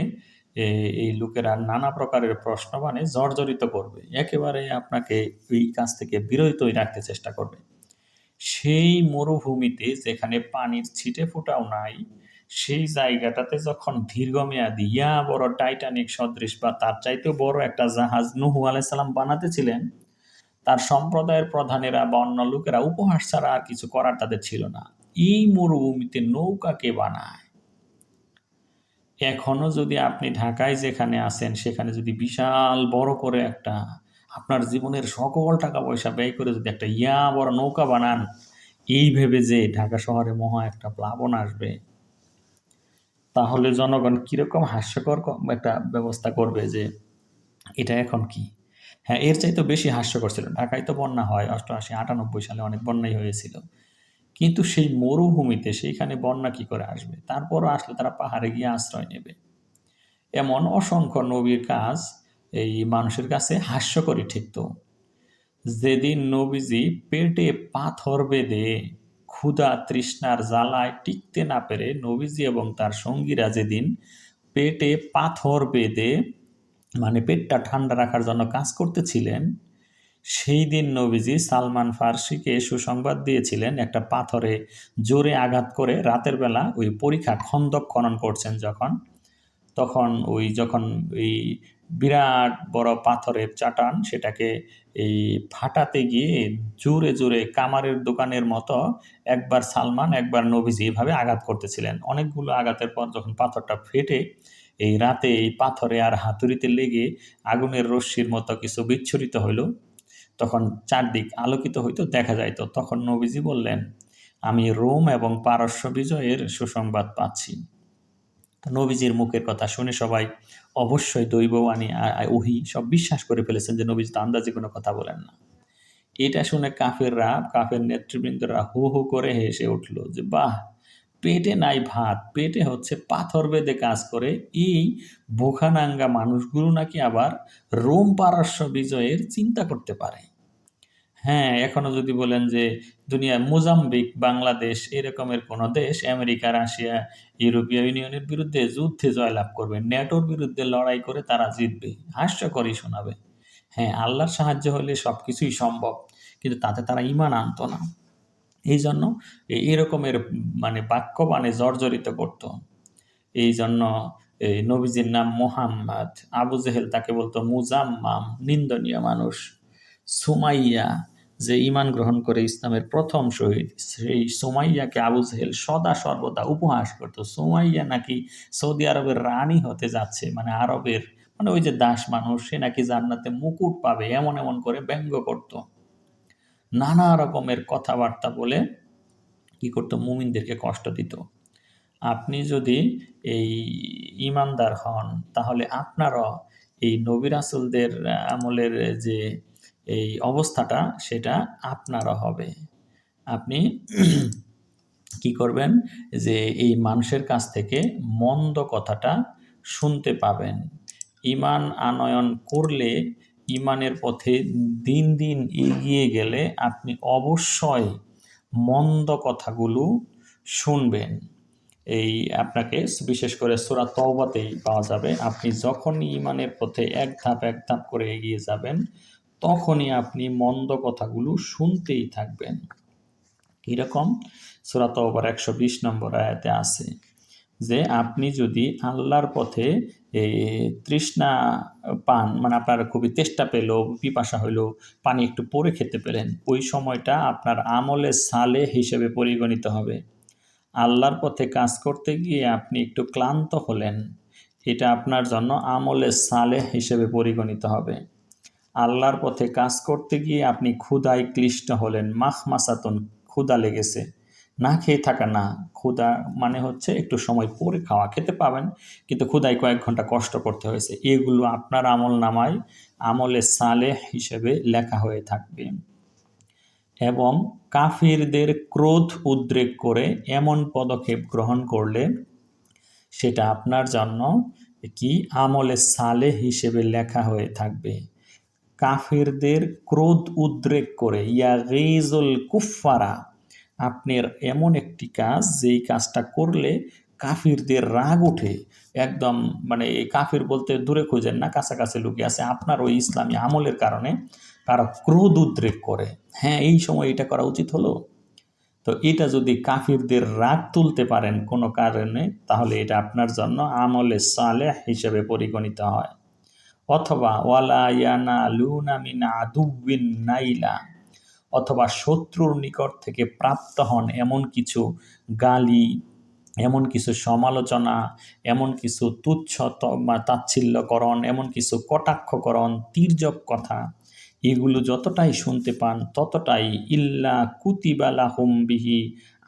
এই লোকেরা নানা প্রকারের প্রশ্ন বানে জর্জরিত করবে, একেবারে আপনাকে এই কাজ থেকে বিরতই রাখতে চেষ্টা করবে। সেই মরুভূমিতে যেখানে পানির ছিটে ফোঁটাও নাই, সেই জায়গাটাতে যখন দীর্ঘমেয়াদী বড় টাইটানিক সদৃশ বা তার চাইতেও বড় একটা জাহাজ নূহ আলাইহিস সালাম বানাতেছিলেন, তার সম্প্রদায়ের প্রধানেরা বা অন্য লোকেরা উপহাস ছাড়া আর কিছু করার তাদের ছিল না। এই মরুভূমিতে নৌকা কে বানায়? এখনো যদি আপনি ঢাকায় যেখানে আছেন সেখানে যদি বিশাল বড় করে একটা, আপনার জীবনের সকল টাকা পয়সা ব্যয় করে যদি একটা বড় নৌকা বানান, এই ভেবে যে ঢাকা শহরে মহা একটা প্লাবন আসবে, তাহলে জনগণ কিরকম হাস্যকর একটা ব্যবস্থা করবে যে এটা এখন কি। হ্যাঁ, এর চাইতে বেশি হাস্যকর ছিল, ঢাকায় তো বন্যা হয় 88-98 সালে অনেক বন্যাই হয়েছিল, কিন্তু সেই মরুভূমিতে সেইখানে বন্যা কি করে আসবে? তারপরও আসলে তারা পাহাড়ে গিয়ে আশ্রয় নেবে। এমন অসংখ্য নবীর কাজ এই মানুষের কাছে হাস্যকরই ঠেকতো। যেদিন নবীজি পেটে পাথর বেঁধে ক্ষুধা তৃষ্ণার জ্বালায় টিকতে না পেরে, নবীজি এবং তার সঙ্গীরা যেদিন পেটে পাথর বেঁধে মানে পেটটা ঠান্ডা রাখার জন্য কাজ করতেছিলেন, সেই দিন নবীজি সালমান ফার্সিকে সুসংবাদ দিয়েছিলেন একটা পাথরে জোরে আঘাত করে রাতের বেলা ওই পরিখা খন্দক খনন করছেন যখন ওই বিরাট বড় পাথরের চাটান সেটাকে এই ফাটাতে গিয়ে জোরে জোরে কামারের দোকানের মতো একবার সালমান একবার নবীজি এভাবে আঘাত করতেছিলেন। অনেকগুলো আঘাতের পর যখন পাথরটা ফেটে এই রাতে এই পাথরে আর হাতুড়িতে লেগে আগুনের রশ্মির মতো কিছু বিচ্ছুরিত হইল, তখন চারদিক আলোকিত হইতো, দেখা যাইতো, তখন নবীজি বললেন, আমি রোম এবং পারস্য বিজয়ের সুসংবাদ পাচ্ছি। নবীজির মুখের কথা শুনে সবাই অবশ্যই দৈববাণী ওহী সব বিশ্বাস করে ফেলেছেন যে নবীজি তো আন্দাজে কোনো কথা বলেন না। এটা শুনে কাফের নেতৃবৃন্দরা হু হু করে হেসে উঠল যে বাহ, পেটে নাই ভাত, পেটে হচ্ছে পাথর বেঁধে কাজ করে এই বোখানাঙ্গা মানুষগুলো নাকি আবার রোম পারস্য বিজয়ের চিন্তা করতে পারে। হ্যাঁ, এখনো যদি বলেন যে দুনিয়ায় মোজাম্বিক, বাংলাদেশ এরকমের কোনো দেশ আমেরিকা, রাশিয়া, ইউরোপীয় ইউনিয়নের বিরুদ্ধে যুদ্ধে জয়লাভ করবে, ন্যাটোর বিরুদ্ধে লড়াই করে তারা জিতবে, হাস্যকরই শোনাবে। হ্যাঁ, আল্লাহর সাহায্য হলে সবকিছুই সম্ভব, কিন্তু তাতে তারা ঈমান আনতো না। এই জন্য এরকমের মানে বাক্যবাণে জর্জরিত করত। এই জন্য এই নবীজির নাম মোহাম্মদ, আবু জেহেল তাকে বলতো মুজাম্মাম, নিন্দনীয় মানুষ। সুমাইয়া, যে ঈমান গ্রহণ করে ইসলামের প্রথম শহীদ, সেই সুমাইয়াকে আবু জেহেল সদা সর্বদা উপহাস করত। সুমাইয়া নাকি সৌদি আরবের রানী হতে যাচ্ছে, মানে আরবের মানে ওই যে দাস মানুষ, সে নাকি জান্নাতে মুকুট পাবে, এমন এমন করে ব্যঙ্গ করত। নানা রকমের কথাবার্তা বলে কি করতো, মুমিনদেরকে কষ্ট দিত। আপনি যদি এই ঈমানদার হন, তাহলে আপনারও এই নবী রাসূলদের আমলের যে এই অবস্থাটা, সেটা আপনারও হবে। আপনি কি করবেন, যে এই মানুষের কাছ থেকে মন্দ কথাটা শুনতে পাবেন। ঈমান আনয়ন করলে, ঈমানের পথে দিন দিন এগিয়ে গেলে আপনি অবশ্যই মন্দ কথাগুলো শুনবেন। এই আপনাকে বিশেষ করে সূরা তওবাতেই পাওয়া যাবে। আপনি যখনই ঈমানের পথে এক ধাপ করে এগিয়ে যাবেন, তখনই আপনি মন্দ কথাগুলো শুনতেই থাকবেন। কিরকম? সূরা তওবার ১২০ নম্বর আয়াতে আছে যে আপনি যদি আল্লাহর পথে তৃষ্ণা পান, মানে আপনার খুবই তেষ্টা পেল, পিপাসা হইল, পানি একটু পরে খেতে পেলেন, ওই সময়টা আপনার আমলে সালেহ হিসেবে পরিগণিত হবে। আল্লাহর পথে কাজ করতে গিয়ে আপনি একটু ক্লান্ত হলেন, এটা আপনার জন্য আমলে সালেহ হিসেবে পরিগণিত হবে। আল্লাহর পথে কাজ করতে গিয়ে আপনি ক্ষুধায় ক্লিষ্ট হলেন, মাখমাসাতুন, ক্ষুধা লেগেছে, না খেয়ে থাকা না, ক্ষুধা মানে হচ্ছে একটু সময় পরে খাওয়া, খেতে পাবেন কিন্তু ক্ষুধায় কয়েক ঘন্টা কষ্ট করতে হয়েছে, এগুলো আপনার আমল নামায় আমলে সালেহ হিসেবে লেখা হয়ে থাকবে। এবং কাফিরদের ক্রোধ উদ্রেক করে এমন পদক্ষেপ গ্রহণ করলে সেটা আপনার জন্য কি আমলে সালেহ হিসেবে লেখা হয়ে থাকবে। কাফিরদের ক্রোধ উদ্রেক করে, ইয়াগীজুল কুফফারা, আপনার এমন একটি কাজ যেই কাজটা করলে কাফিরদের রাগ ওঠে, একদম মানে এই কাফির বলতে দূরে খুঁজেন না, কাছাকাছি লুকিয়ে আছে, আপনার ওই ইসলামী আমলের কারণে তারা ক্রোধ উদ্রেক করে, হ্যাঁ এই সময় এটা করা উচিত হলো। তো এটা যদি কাফিরদের রাগ তুলতে পারেন কোনো কারণে, তাহলে এটা আপনার জন্য আমলে সালেহ হিসেবে পরিগণিত হয়। অথবা ওয়ালা ইয়ানালুনা মিন আদুউইন নাইলা, অথবা শত্রুর নিকট থেকে প্রাপ্ত হন এমন কিছু গালি, এমন কিছু সমালোচনা, এমন কিছু তুচ্ছ তাচ্ছিল্যকরণ, এমন কিছু কটাক্ষকরণ, তির্যক কথা, এগুলো যতটাই শুনতে পান ততটাই ইল্লা কুতিবা লাহুম বিহি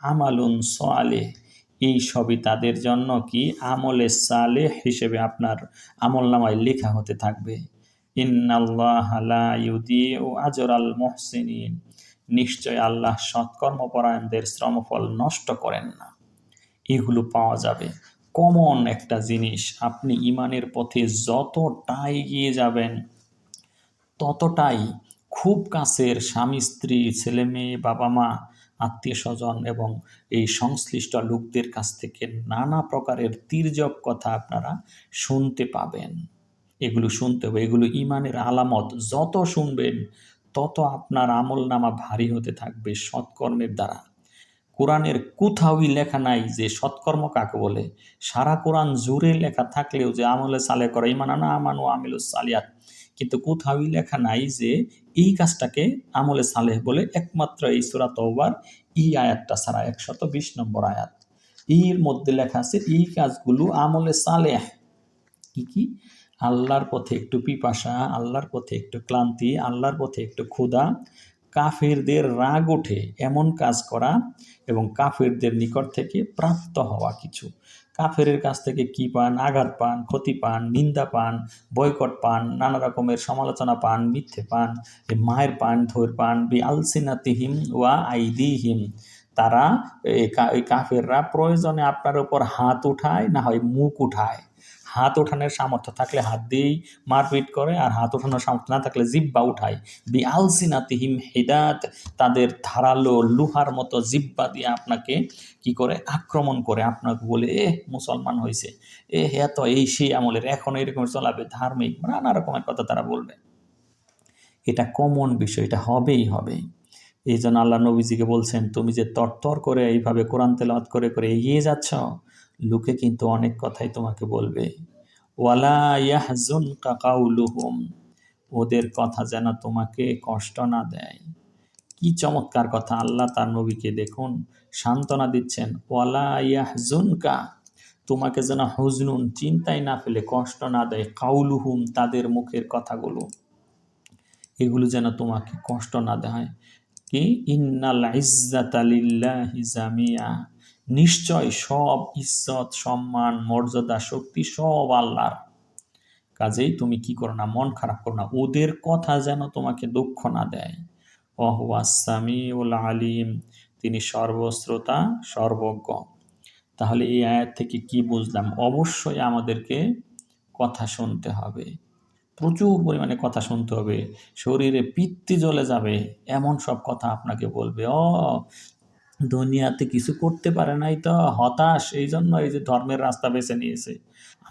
আমালুন সালেহ, এই সবই তাদের জন্য কি আমলে সালেহ হিসেবে আপনার আমলনামায় লেখা হতে থাকবে। ইন্নাল্লাহা লা ইউদিউ আজরাল মুহসিনিন, নিশ্চয় আল্লাহ সৎকর্মপরায়ণদের শ্রমফল নষ্ট করেন না। এগুলো পাওয়া যাবে। কমন একটা জিনিস, আপনি ঈমানের পথে যতটাই এগিয়ে যাবেন ততটাই খুব কাছের স্বামী স্ত্রী, ছেলে মেয়ে, বাবা মা, আত্মীয় স্বজন এবং এই সংশ্লিষ্ট লোকদের কাছ থেকে নানা প্রকারের তির্যক কথা আপনারা শুনতে পাবেন। এগুলো শুনতে হবে, এগুলো ইমানের আলামত। যত শুনবেন তত আপনার আমল নামা ভারী হতে থাকবে সৎকর্মের দ্বারা। কোরআনের কোথাওই লেখা নাই যে সৎকর্ম কাকে বলে। সারা কোরআন জুড়ে লেখা থাকলেও যে আমলে সালে করা, ইমান আনা আমানু আমিলুস সালিয়াত, কিন্তু কোথাওই লেখা নাই যে এই কাজটাকে আমলে সালেহ বলে। একমাত্র এই সূরা তওবার এই আয়াতটা ছাড়া, 120 নম্বর আয়াত, এর মধ্যে লেখা আছে এই কাজগুলো আমলে সালেহ। কি কি? আল্লাহর পথে একটু পিপাসা, আল্লাহর পথে একটু ক্লান্তি, আল্লাহর পথে একটু ক্ষুধা, কাফেরদের রাগ ওঠে এমন কাজ করা, এবং কাফেরদের নিকট থেকে প্রাপ্ত হওয়া কিছু। কাফেরের কাছ থেকে কি পান? আঘাত পান, ক্ষতি পান, নিন্দা পান, বয়কট পান, নানা রকমের সমালোচনা পান, মিথ্যে পান, মায়ের পান, ধৈর পান, বি আলসিনাতিহিম ওয়া আইদিহিম। তারা এই কাফেররা প্রয়োজনে আপনার উপর হাত উঠায়, না হয় মুখ উঠায়। হাত ওঠানোর সামর্থ্য থাকলে হাত দিয়েই মারপিট করে, আর হাত ওঠানোর সামর্থ্য না থাকলে জিব্বা উঠায়। বি আলসিনাতিহিম হিদাত, তাদের ধারালো লোহার মতো জিব্বা দিয়ে আপনাকে কি করে? আক্রমণ করে। আপনাকে বলে মুসলমান হয়েছে, হ্যাঁ তো এই সেই আমলের, এখন এরকম চলাবে, ধার্মিক, নানা রকমের কথা তারা বলবে। এটা কমন বিষয়, এটা হবেই হবে। এই জন্য আল্লাহ নবীজিকে বলছেন, তুমি যে তরতর করে এইভাবে কোরআন তেলাওয়াত করে করে এগিয়ে যাচ্ছ, লোকে কিন্তু অনেক কথাই তোমাকে বলবে। ওয়ালা ইয়াহজুনকা কাউলুহুম, ওদের কথা যেন তোমাকে কষ্ট না দেয়। কি চমৎকার কথা! আল্লাহ তার নবীকে দেখুন সান্ত্বনা দিচ্ছেন, ওয়ালা ইয়াহজুনকা, তোমাকে যেন হুজনুন, চিন্তায় না ফেলে, কষ্ট না দেয়, কাউলুহুম, তাদের মুখের কথাগুলো, এগুলো যেন তোমাকে কষ্ট না দেয়। কি? ইন্নাল ইজ্জাতা লিল্লাহি জামিয়া, নিশ্চয় সব ইজ্জত, সম্মান, মর্যাদা, শক্তি সব আল্লাহর। কাজেই তুমি কি করো না? মন খারাপ করো না, ওদের কথা যেন তোমাকে দুঃখ না দেয়। ওয়াহুয়াস সামিউল আলিম, তিনি সর্বশ্রোতা, সর্বজ্ঞ। তাহলে এই আয়াত থেকে কি বুঝলাম? অবশ্যই আমাদেরকে কথা শুনতে হবে, প্রচুর পরিমাণে কথা শুনতে হবে। শরীরে পিত্তি জ্বলে যাবে এমন সব কথা আপনাকে বলবে। দুনিয়াতে কিছু করতে পারে নাই তো হতাশ, এই জন্য এই যে ধর্মের রাস্তা বেছে নিয়েছে।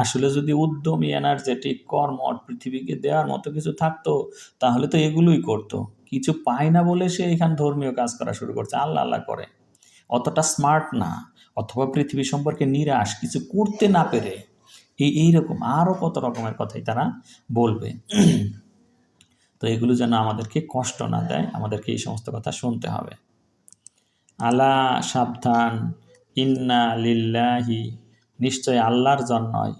আসলে যদি উদ্যমী, এনার্জেটিক, কর্মঠ, পৃথিবীকে দেওয়ার মতো কিছু থাকতো, তাহলে তো এগুলোই করতো। কিছু পায় না বলে সে এখানে ধর্মীয় কাজ করা শুরু করছে, আল্লাহ আল্লাহ করে। অতটা স্মার্ট না, অথবা পৃথিবী সম্পর্কে নিরাশ, কিছু করতে না পেরে। এইরকম আরও কত রকমের কথাই তারা বলবে। তো এগুলো যেন আমাদেরকে কষ্ট না দেয়, আমাদেরকে এই সমস্ত কথা শুনতে হবে। আলা, সাবধান, ইন্না লিল্লাহি, নিশ্চয় আল্লাহর জন্যই।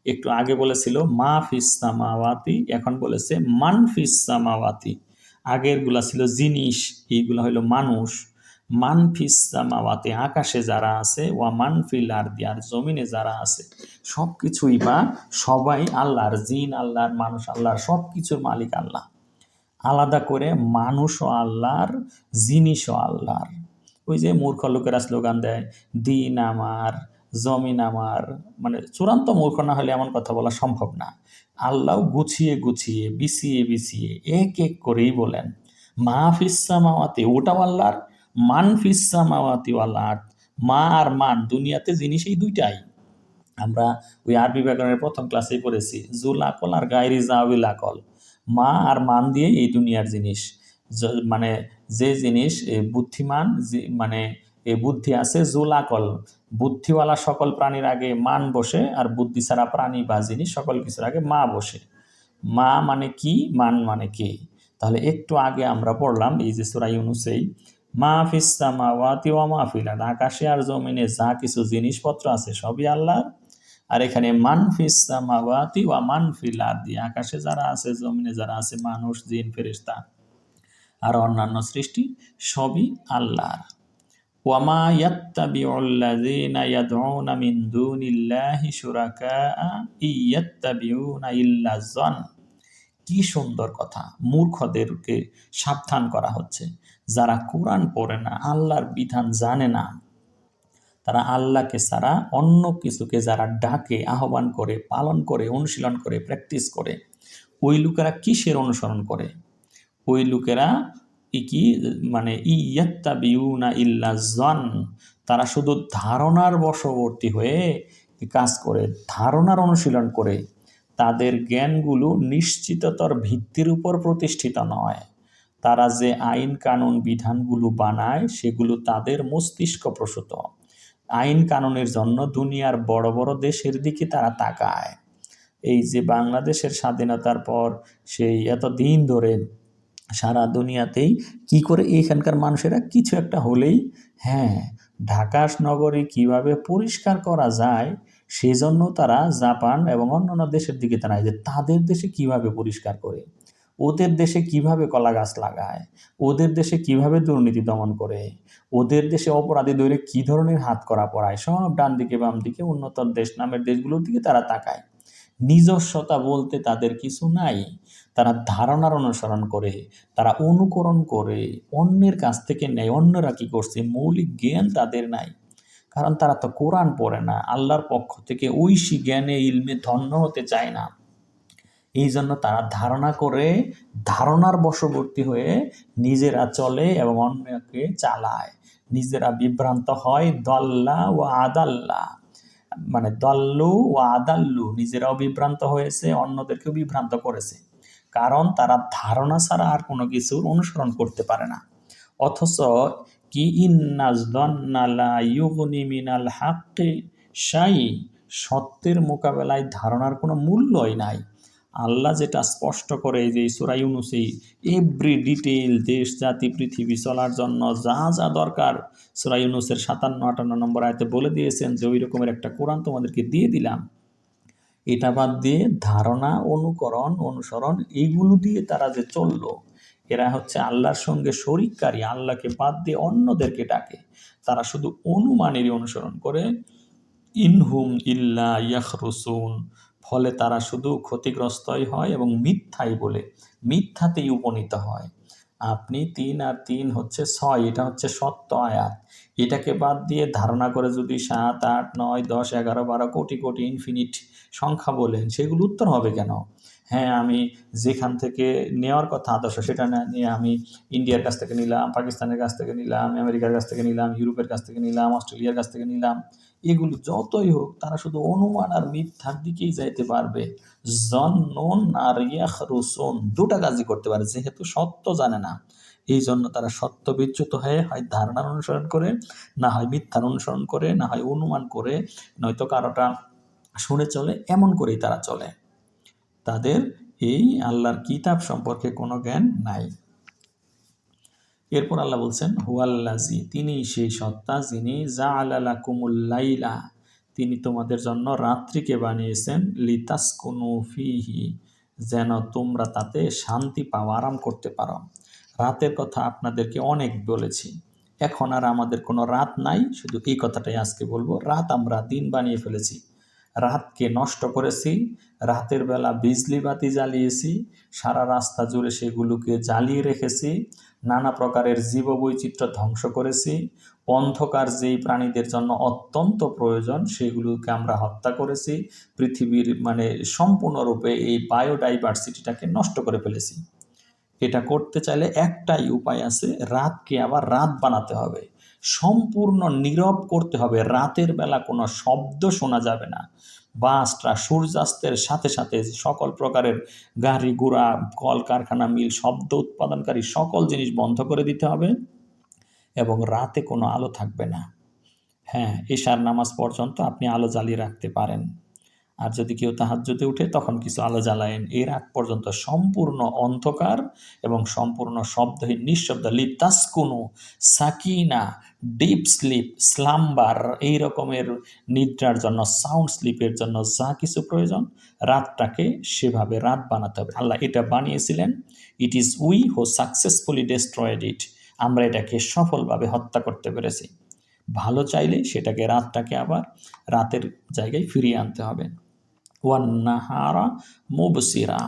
একটু আগে বলেছিল মা ফিস সামাওয়াতি, এখন বলেছে মান ফিস সামাওয়াতি। আগেরগুলা ছিল জিনিস, এইগুলা হইল মানুষ। মান ফিস সামাওয়াতি, আকাশে যারা আছে, ওয়া মান ফিল আরদি, আর জমিনে যারা আছে, সব কিছুই বা সবাই আল্লাহর। জিন আল্লাহর, মানুষ আল্লাহর, সব কিছুর মালিক আল্লাহ। আলাদা করে মানুষও আল্লাহর, জিনিসও আল্লাহর। ওই যে মূর্খ লোকেরা স্লোগান দেয়, দিন আমার, জমিন আমার, মানে চূড়ান্ত মূর্খ না হলে এমন কথা বলা সম্ভব না। আল্লাহ গুছিয়ে গুছিয়ে, বিছিয়ে বিছিয়ে, এক এক করেই বলেন মা ফিসামাওয়াতি, ওটাও আল্লাহর, মান ফিসামাওয়াতি ওয়াল আরদ, মা আর মান, দুনিয়াতে জিনিস এই দুইটাই। আমরা ওই আরবি ব্যাকরণের প্রথম ক্লাসেই পড়েছি, জুল আকল আর গায়রি জাউল আকল। মা আর মান দিয়ে এই দুনিয়ার জিনিস, মানে যে জিনিস বুদ্ধিমান, মানে এ বুদ্ধি আছে, জুল আকল, বুদ্ধিওয়ালা সকল প্রাণীর আগে মান বসে, আর বুদ্ধি ছাড়া প্রাণী বা জিনিস সকল কিছুর আগে মা বসে। মা মানে কি, মান মানে কি? তাহলে একটু আগে আমরা পড়লাম এই যে সূরা ইউনূসেই, মা ফিস সামাওয়াতি ওয়া মা ফিল আরদ, আকাশে আর জমিনে যা কিছু জিনিসপত্র আছে সবই আল্লাহর। আর এখানে মান ফিস সামাওয়াতি ওয়া মান ফিল আরদি, আকাশে যারা আছে, জমিনে যারা আছে, মানুষ, জিন, ফেরেশতা আর অন্যান্য সৃষ্টি, সবই আল্লাহর। ওয়ামা ইয়াত্তাবিউল্লাযীনা ইয়াদউনা মিন দুনিল্লাহি শুরাকা ইয়াত্তাবিউনা ইল্লা যন। কি সুন্দর কথা! মূর্খদেরকে সাবধান করা হচ্ছে। যারা কোরআন পড়ে না, আল্লাহর বিধান জানে না, তারা আল্লাহকে ছাড়া অন্য কিছুকে যারা ডাকে, আহ্বান করে, পালন করে, অনুশীলন করে, প্র্যাকটিস করে, ওই লোকেরা কিসের অনুসরণ করে? ওই লোকেরা কি, মানে ইয়াত্তাবিউনা ইল্লা যন, তারা শুধু ধারণার বশবর্তী হয়ে কাজ করে, ধারণার অনুশীলন করে। তাদের জ্ঞানগুলো নিশ্চিততর ভিত্তির উপর প্রতিষ্ঠিত নয়। তারা যে আইন কানুন বিধানগুলো বানায় সেগুলো তাদের মস্তিষ্ক প্রসূত। আইন কানুনের জন্য দুনিয়ার বড় বড় দেশের দিকে তারা তাকায়। এই যে বাংলাদেশের স্বাধীনতার পর সেই এতদিন ধরে সারা দুনিয়াতেই কি করে এখানকার মানুষেরা কিছু একটা হলেই, হ্যাঁ, ঢাকা নগরী কিভাবে পরিষ্কার করা যায় সেজন্য তারা জাপান এবং অন্যান্য দেশের দিকে তাকায় যে তাদের দেশে কিভাবে পরিষ্কার করে, ওদের দেশে কিভাবে কলা গাছ লাগায়, ওদের দেশে কিভাবে দুর্নীতি দমন করে, ওদের দেশে অপরাধী ধরে কি ধরনের হাত করা পড়ায়, সব ডান দিকে বাম দিকে উন্নত দেশ নামের দেশগুলোর দিকে তারা তাকায়। নিজস্বতা বলতে তাদের কিছু নাই। তারা ধারণার অনুসরণ করে, তারা অনুকরণ করে, অন্যের কাছ থেকে নেয়। অন্যরা কি করছে মৌলিক জ্ঞান তাদের নাই, কারণ তারা তো কোরআন পড়ে না, আল্লাহর পক্ষ থেকে ঐশী জ্ঞানে ইলমে ধন্য হতে চায় না। এই জন্য তারা ধারণা করে, ধারণার বশবর্তী হয়ে নিজেরা চলে এবং অন্যকে চালায়। নিজেরা বিভ্রান্ত হয়, দল্লা ও আদাল্লা, মানে দল্লু ও আদাল্লু, নিজেরাও বিভ্রান্ত হয়েছে, অন্যদেরকেও বিভ্রান্ত করেছে। কারণ তারা ধারণা ছাড়া আর কোনো কিছুর অনুসরণ করতে পারে না। অথচ কি ইন্নাজ দন্না লা ইউগনি মিনাল হাক্কি শাই, সত্যের মোকাবেলায় ধারণার কোনো মূল্যই নাই। আল্লাহ যেটা স্পষ্ট করে, এই যে সূরা ইউনূসে এভরি ডিটেইল, দেশ জাতি পৃথিবী চলার জন্য যা যা দরকার সূরা ইউনূসের 57-58 নম্বর আয়াতে বলে দিয়েছেন যে ওই রকমের একটা কোরআন তোমাদেরকে দিয়ে দিলাম। এটা বাদ দিয়ে ধারণা, অনুকরণ, অনুসরণ এইগুলো দিয়ে তারা যে চললো, এরা হচ্ছে আল্লাহর সঙ্গে শরিককারী। আল্লাহকে বাদ দিয়ে অন্যদেরকে ডাকে। তারা শুধু অনুমানেরই অনুসরণ করে। ইনহুম ইল্লা ইয়াখরুসুন, ফলে তারা শুধু ক্ষতিগ্রস্তই হয় এবং মিথ্যাই বলে, মিথ্যাতেই উপনীত হয়। আপনি 3 আর 3 হচ্ছে 6, এটা হচ্ছে সত্য আয়াত। এটাকে বাদ দিয়ে ধারণা করে যদি 7, 8, 9, 10, 11, 12 কোটি কোটি ইনফিনিট সংখ্যা বলেন, সেগুলো উত্তর হবে কেন? হ্যাঁ, আমি যেখান থেকে নেওয়ার কথা আদর্শ সেটা না নিয়ে আমি ইন্ডিয়ার কাছ থেকে নিলাম, পাকিস্তানের কাছ থেকে নিলাম, আমেরিকার কাছ থেকে নিলাম, ইউরোপের কাছ থেকে নিলাম, অস্ট্রেলিয়ার কাছ থেকে নিলাম, এগুলো যতই হোক তারা শুধু অনুমান আর মিথ্যার দিকেই যাইতে পারবে। জন্নুন আর ইয়াখরুসুন, দুটা কাজই করতে পারে, যেহেতু সত্য জানে না। এই জন্য তারা সত্য বিচ্যুত হয়ে হয় ধারণার অনুসরণ করে, না হয় মিথ্যার অনুসরণ করে, না হয় অনুমান করে, নয়তো কারোটা শুনে চলে। এমন করেই তারা চলে। তাদের এই আল্লাহর কিতাব সম্পর্কে কোনো জ্ঞান নাই। এরপর আল্লাহ বলছেন হুয়াল্লাজি, তিনি সেই সত্তা যিনি জাআলা লাকুমুল লাইলা, তিনি তোমাদের জন্য রাত্রিকে বানিয়েছেন, লিতাসকুনু ফিহি, যেন তোমরা তাতে শান্তি পাও, আরাম করতে পারো। রাতের কথা আপনাদেরকে অনেক বলেছি, এখন আর আমাদের কোনো রাত নাই। শুধু এই কথাটাই আজকে বলবো, রাত আমরা দিন বানিয়ে ফেলেছি, রাতকে নষ্ট করেছি। রাতের বেলা বিজলি বাতি জ্বালিয়েছি, সারা রাস্তা জুড়ে সেগুলোকে জ্বালিয়ে রেখেছি, নানা প্রকারের জীববৈচিত্র্য ধ্বংস করেছি। অন্ধকার যেই প্রাণীদের জন্য অত্যন্ত প্রয়োজন সেগুলোকে আমরা হত্যা করেছি। পৃথিবীর মানে সম্পূর্ণরূপে এই বায়োডাইভার্সিটিটাকে নষ্ট করে ফেলেছি। এটা করতে চাইলে একটাই উপায় আছে, রাতকে আবার রাত বানাতে হবে, সম্পূর্ণ নীরব করতে হবে। রাতের বেলা কোনো শব্দ শোনা যাবে না। বাসটা সূর্যাস্তের সাথে সাথে সকল প্রকারের গাড়ি ঘোড়া, কলকারখানা, মিল, শব্দ উৎপাদনকারী সকল জিনিস বন্ধ করে দিতে হবে এবং রাতে কোনো আলো থাকবে না। হ্যাঁ, এশার নামাজ পর্যন্ত আপনি আলো জ্বালিয়ে রাখতে পারেন। আর যদি কেউ তাহাজ্জুদে উঠে তখন কিছু আলো জ্বালায়েন। এর আগ পর্যন্ত সম্পূর্ণ অন্ধকার এবং সম্পূর্ণ শব্দহীন, নিঃশব্দ। লিতাসকুনু, সাকিনা, ডিপ স্লিপ, স্লাম্বার, এই রকমের নিদ্রার জন্য, সাউন্ড স্লিপের জন্য যা কিছু প্রয়োজন, রাতটাকে সেভাবে রাত বানাতে হবে। আল্লাহ এটা বানিয়েছিলেন। It is we who successfully destroyed it, আমরা এটাকে সফলভাবে হত্যা করতে পেরেছি। ভালো চাইলে সেটাকে, রাতটাকে আবার রাতের জায়গায় ফিরিয়ে আনতে হবে। ওয়ান্নাহারা মুবসিরা,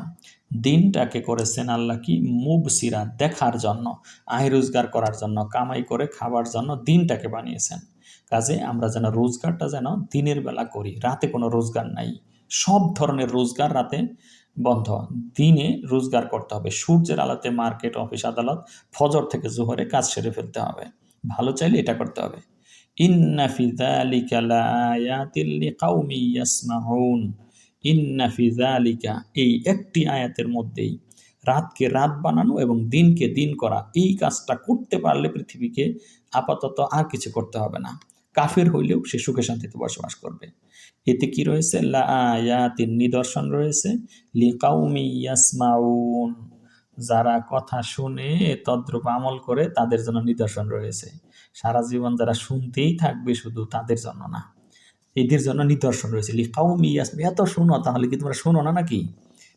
দিনটাকে করেছেন আল্লাহ কি মুবসিরা, দেখার জন্য, আয় রোজগার করার জন্য, কামাই করে খাবার জন্য দিনটাকে বানিয়েছেন। কাজে আমরা যেন রোজগারটা যেন দিনের বেলা করি, রাতে কোনো রোজগার নাই। সব ধরনের রোজগার রাতে বন্ধ, দিনে রোজগার করতে হবে। সূর্যের আলোতে মার্কেট, অফিস, আদালত, ফজর থেকে জোহরে কাজ সেরে ফেলতে হবে। ভালো চাইলে এটা করতে হবে। ইন্না ফি যালিকা লাআয়াতিল লিকাউমি ইয়াসমাউন, ইন্না ফি যালিকা, এই একটি আয়াতের মধ্যেই রাতকে রাত বানানো এবং দিনকে দিন করা, এই কাজটা করতে পারলে পৃথিবীকে আপাতত আর কিছু করতে হবে না। কাফের হইলেও সে সুখে শান্তিতে বসবাস করবে। এতে কি রয়েছে? লা আয়াতিন, নিদর্শন রয়েছে, লিকাউমি ইয়াসমাউন, যারা কথা শুনে তদ্রূপ আমল করে তাদের জন্য নিদর্শন রয়েছে। সারা জীবন যারা শুনতেই থাকবে শুধু, তাদের জন্য না, এদের জন্য নিদর্শন রয়েছে। লিকাউমি ইয়াসমাউন, এত শুনো, তাহলে কি তোমরা শুনো না নাকি?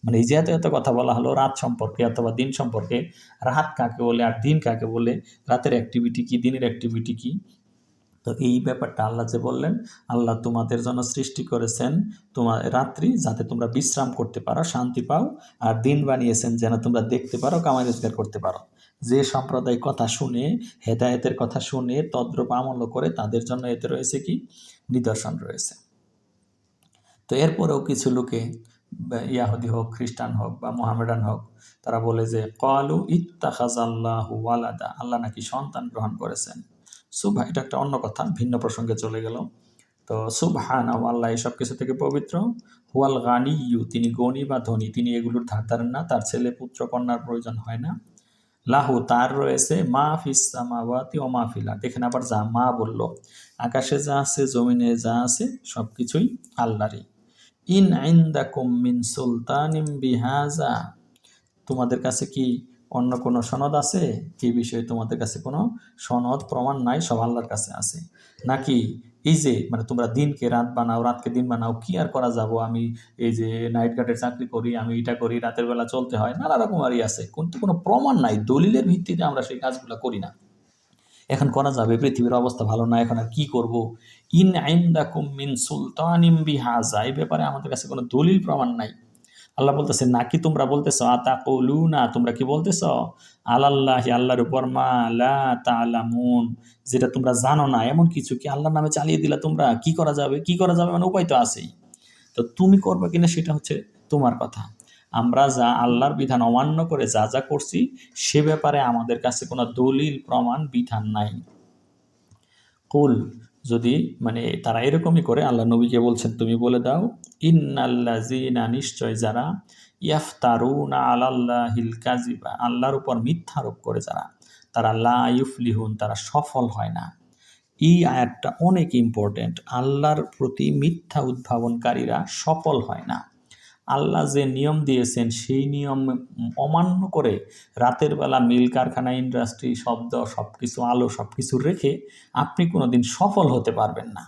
মানে এই যে এত এত কথা বলা হলো রাত সম্পর্কে অথবা দিন সম্পর্কে, রাত কাকে বলে আর দিন কাকে বলে, রাতের অ্যাক্টিভিটি কি, দিনের অ্যাক্টিভিটি কি, তো এই ব্যাপারটা আল্লাহ যে বললেন, আল্লাহ তোমাদের জন্য সৃষ্টি করেছেন তোমার রাত্রি, যাতে তোমরা বিশ্রাম করতে পারো, শান্তি পাও, আর দিন বানিয়েছেন যেন তোমরা দেখতে পারো, কামাই রোজগার করতে পারো। যে সম্প্রদায় কথা শুনে, হেদায়েতের কথা শুনে তদ্রূপ আমল করে, তাদের জন্য এতে রয়েছে কি? নিদর্শন রয়েছে। তো এরপরেও কিছু লোকে, ইয়াহুদি হোক, খ্রিস্টান হোক বা মোহামেডান হোক, তারা বলে যে ক্বালু ইত্তাখাযাল্লাহু ওয়ালাদা, আল্লাহ নাকি সন্তান গ্রহণ করেছেন। এটা একটা অন্য কথা, ভিন্ন প্রসঙ্গে চলে গেল। তো সুবহানাহু, আল্লাহ এসব কিছু থেকে পবিত্র। হুয়াল গানিয়্যু, তিনি গণী বা ধনী, তিনি এগুলোর ধার ধারেন না, তার ছেলে পুত্র কন্যার প্রয়োজন হয় না। লাহু, তার রয়েছে মা ফিস সামাওয়াতি ওয়া মা ফিল আরদ, দেখেন আবার যা মা বলল, আকাশে যা আছে জমিনে যা আছে সব কিছুই আল্লাহরই। ইন ইনদাকুম মিন সুলতানিম বিহাজা, তোমাদের কাছে কি অন্য কোনো সনদ আছে? এই বিষয়ে তোমাদের কাছে কোনো সনদ প্রমাণ নাই, সব আল্লাহর কাছে আছে। নাকি এই যে মানে তোমরা দিনকে রাত বানাও, রাতকে দিন বানাও, কি আর করা যাব, আমি এই যে নাইট গার্ডের চাকরি করি, আমি এটা করি, রাতের বেলা চলতে হয়, নানা রকমারই আছে, কিন্তু কোনো প্রমাণ নাই, দলিলের ভিত্তিতে আমরা সেই কাজগুলো করি না। এখন করা যাবে, পৃথিবীর অবস্থা ভালো না, এখন আর কি করব? ইন ইনদাকুম মিন সুলতানিম বিহাজা, এই ব্যাপারে আমাদের কাছে কোনো দলিল প্রমাণ নাই। আল্লাহ বলতেছে, নাকি তোমরা বলতেছ, আতাকুলুনা, তোমরা কি বলতেছ, আলাল্লাহি, আল্লাহর উপর, মা লা তা'লামুন, যেটা তোমরা জানো না, এমন কিছু কি আল্লাহর নামে চালিয়ে দিলা তোমরা? কি করা যাবে, কি করা যাবে, মানে উপায় তো আছেই, তো তুমি করবে কিনা সেটা হচ্ছে তোমার কথা। আমরা যা আল্লাহর বিধান অমান্য করে যা যা করছি, সে ব্যাপারে আমাদের কাছে কোনো দলিল প্রমাণ বিধান নাই। কুল, যদি মানে তারা এরকমই করে, আল্লাহ নবীকে বলছেন তুমি বলে দাও, ইন্নাল্লাযীনা, নিশ্চয় যারা, ইয়াফতারুনা আলাল্লাহিল কাযিবা, আল্লাহর উপর মিথ্যারোপ করে যারা, তারা লা ইউফলিহুন, তারা সফল হয় না। এই আয়াতটা অনেক ইম্পর্টেন্ট। আল্লাহর প্রতি মিথ্যা উদ্ভাবনকারীরা সফল হয় না। আল্লাহ যে নিয়ম দিয়েছেন সেই নিয়ম অমান্য করে রাতের বেলা মিল কারখানা, ইন্ডাস্ট্রি, শব্দ, সব কিছু, আলো, সব কিছু রেখে আপনি কোনোদিন সফল হতে পারবেন না।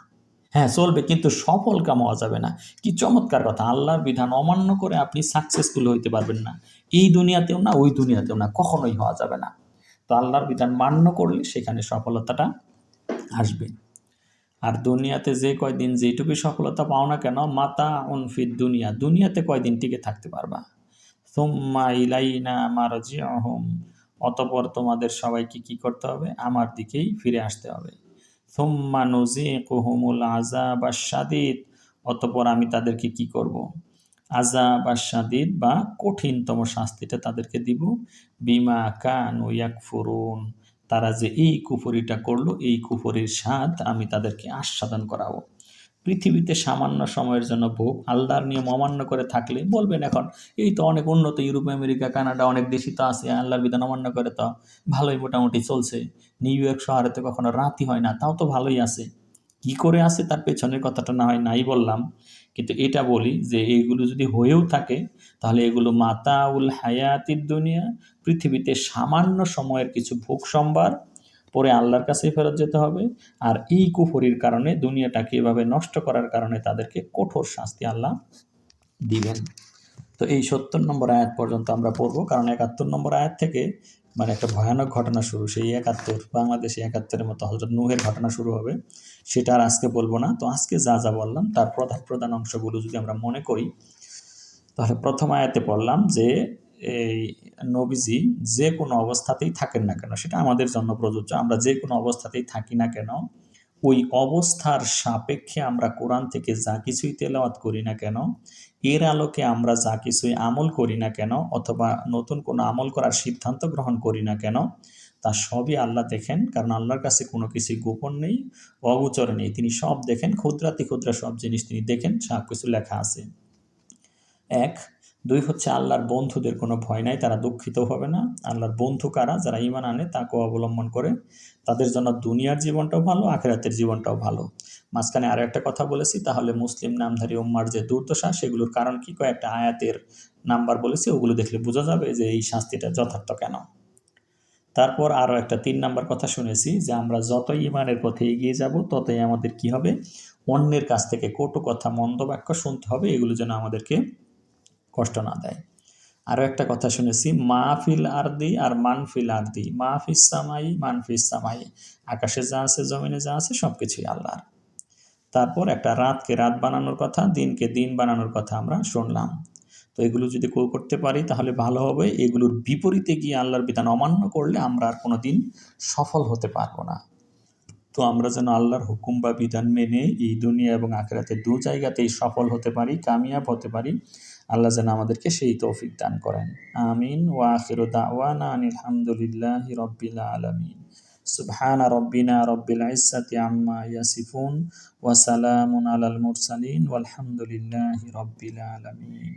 হ্যাঁ চলবে, কিন্তু সফল কাম হওয়া যাবে না। কি চমৎকার কথা! আল্লাহর বিধান অমান্য করে আপনি সাকসেসফুল হইতে পারবেন না, এই দুনিয়াতেও না, ওই দুনিয়াতেও না, কখনোই হওয়া যাবে না। তো আল্লাহর বিধান মান্য করলে সেখানে সফলতাটা আসবে। আর দুনিয়াতে যে কয়দিন যেটুকু সফলতা পাও না কেন, মাতা উনফিদ দুনিয়া, দুনিয়াতে কয়দিন টিকে থাকতে পারবা। সুম্মা ইলাইনা মারজিউহুম, অতঃপর তোমাদের সবাইকে কি করতে হবে? আমার দিকেই ফিরে আসতে হবে। সুম্মা নুযিকুহুমুল আযাবাশ শাদীদ, অতঃপর আমি তাদেরকে কি করব? আযাবাশ শাদীদ, বা কঠিনতম শাস্তিটা তাদেরকে দিব। বিমা কানু ইয়াকফুরুন, তারা যে এই কুফরিটা করলো, এই কুফরির স্বাদ আমি তাদেরকে আস্বাদন করাবো। পৃথিবীতে সামান্য সময়ের জন্য ভোগ, আল্লাহর নিয়ম অমান্য করে থাকলে বলবেন এখন এই তো অনেক উন্নত, ইউরোপ, আমেরিকা, কানাডা, অনেক দেশই তো আছে, আল্লাহর বিধান অমান্য করে তো ভালোই মোটামুটি চলছে। নিউ ইয়র্ক শহরে তো কখনো রাতই হয় না, তাও তো ভালোই আছে। কি করে আছে তার পেছনের কথাটা না হয় নাই বললাম, কিন্তু এটা বলি যে এইগুলো যদি হয়েও থাকে, তাহলে এগুলো মাতাউল হায়াতিদ দুনিয়া, পৃথিবীতে সামান্য সময়ের কিছু ভোগ সম্ভার, পরে আল্লাহর কাছেই ফেরত যেতে হবে। আর এই কুফরির কারণে, দুনিয়াটাকে এভাবে নষ্ট করার কারণে তাদেরকে কঠোর শাস্তি আল্লাহ দিবেন। তো এই ৭০ নম্বর আয়াত পর্যন্ত আমরা পড়বো, কারণ ৭১ নম্বর আয়াত থেকে মানে একটা ভয়ানক ঘটনা শুরু। সেই ৭১, বাংলাদেশে ৭১-এর মতো হযরত নূহের ঘটনা শুরু হবে। সেটা আর আজকে বলবো না। তো আজকে যা যা বললাম তার প্রধান প্রধান অংশগুলো যদি আমরা মনে করি, তাহলে প্রথম আয়াতে পড়লাম যে এই নবীজি যে কোনো অবস্থাতেই থাকেন না কেন, সেটা আমাদের জন্য প্রযোজ্য, আমরা যে কোনো অবস্থাতেই থাকি না কেন, ওই অবস্থার সাপেক্ষে আমরা কোরআন থেকে যা কিছুই তেলাওয়াত করি না কেন, এর আলোকে আমরা যা কিছুই আমল করি না কেন, অথবা নতুন কোনো আমল করার সিদ্ধান্ত গ্রহণ করি না কেন, তা সবই আল্লাহ দেখেন। কারণ আল্লাহর কাছে কোনো কিছুই গোপন নেই, অগোচর নেই, তিনি সব দেখেন, ক্ষুদ্রাতি ক্ষুদ্র সব জিনিস তিনি দেখেন, সব কিছু লেখা আছে। এক। দুই হচ্ছে আল্লাহর বন্ধুদের কোনো ভয় নাই, তারা দুঃখিত হবে না। আল্লাহর বন্ধু কারা? যারা ঈমান আনে, তাকওয়া অবলম্বন করে, তাদের জন্য দুনিয়ার জীবনটাও ভালো, আখিরাতের জীবনটাও ভালো। মাঝখানে আরও একটা কথা বলেছি, তাহলে মুসলিম নামধারী উম্মার যে দুর্দশা, সেগুলোর কারণ কি? কয়েকটা আয়াতের নাম্বার বলেছি, ওগুলো দেখলে বোঝা যাবে যে এই শাস্তিটা যথার্থ কেন। তারপর আরও একটা 3 নাম্বার কথা শুনেছি যে আমরা যতই ঈমানের পথে এগিয়ে যাব, ততই আমাদের কি হবে? অন্যের কাছ থেকে কটু কথা, মন্দ বাক্য শুনতে হবে, এগুলো যেন আমাদেরকে কষ্ট না দেয়। আরও একটা কথা শুনেছি, মাহফিল আরদি আর মানফিল আরদি, মাহফিস সামাই মানফিস সামাই, আকাশে যা আছে, জমিনে যা আছে, সব কিছুই আল্লাহর। তারপর একটা রাতকে রাত বানানোর কথা, দিনকে দিন বানানোর কথা আমরা শুনলাম। তো এগুলো যদি কেউ করতে পারি তাহলে ভালো হবে। এগুলোর বিপরীতে গিয়ে আল্লাহর বিধান অমান্য করলে আমরা আর কোনো দিন সফল হতে পারবো না। তো আমরা যেন আল্লাহর হুকুম বা বিধান মেনে এই দুনিয়া এবং আখিরাতে দু জায়গাতেই সফল হতে পারি, কামিয়াব হতে পারি। আল্লাহ যেন আমাদেরকে সেই তৌফিক দান করেন। আমিন। ওয়া আখিরু দাওয়ানা আনিল হামদুলিল্লাহি রাব্বিল আলামিন। সুবহানা রাব্বিনা রাব্বিল ইজ্জাতি আম্মা ইয়াসিফুন ওয়া সালামুন আলাল মুরসালিন ওয়ালহামদুলিল্লাহি রাব্বিল আলামিন।